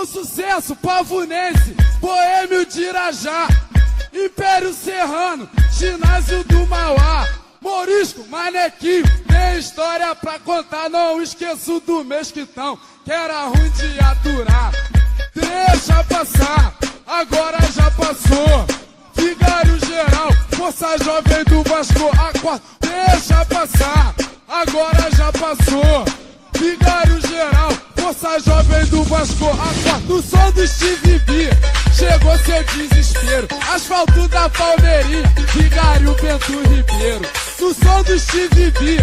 O sucesso pavunense, boêmio de Irajá, Império Serrano, ginásio do Mauá, Morisco, Manequinho, tem história pra contar. Não esqueço do Mesquitão, que era ruim de aturar. Deixa passar, agora já passou. Vigário geral, força jovem do Vasco, acorda. Deixa passar, agora já passou. Vigário geral, força jovem do Vasco, acorda. No som do Steve B, chegou seu desespero. Asfalto da Palmeirinha, Vigário Bento Ribeiro. No som do Steve B,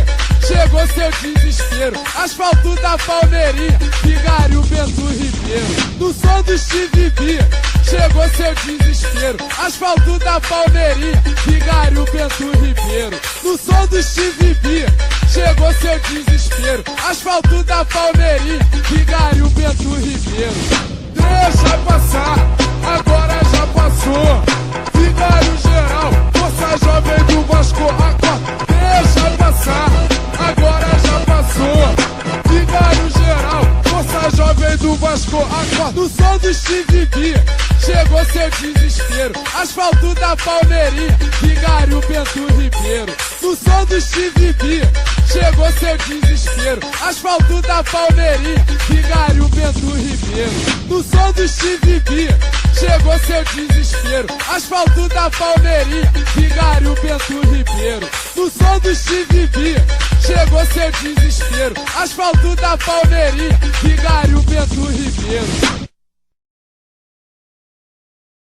chegou seu desespero. Asfalto da Palmeirinha, Vigário Bento Ribeiro. No som do Steve B, chegou seu desespero. Asfalto da Palmeirinha, Vigário Bento Ribeiro. No som do Steve B, chegou seu desespero. Asfalto da Palmeirinha, Vigário Bento Ribeiro. Deixa passar, agora já passou. Vigário geral, força jovem do Vasco, acorda. Deixa passar, agora já passou. Vigário geral, força jovem do Vasco, acorda. No som do Steve B, chegou seu desespero. Asfalto da Palmeirinha, Vigário Bento Ribeiro. No som do Steve B, chegou seu desespero. Asfalto da Palmeirinha, Vigário Bento Ribeiro. No som do Steve B, chegou seu desespero. Asfalto da Palmeirinha, Vigário Bento Ribeiro. No som do Steve B, chegou seu desespero. Asfalto da Palmeirinha, Vigário Bento Ribeiro.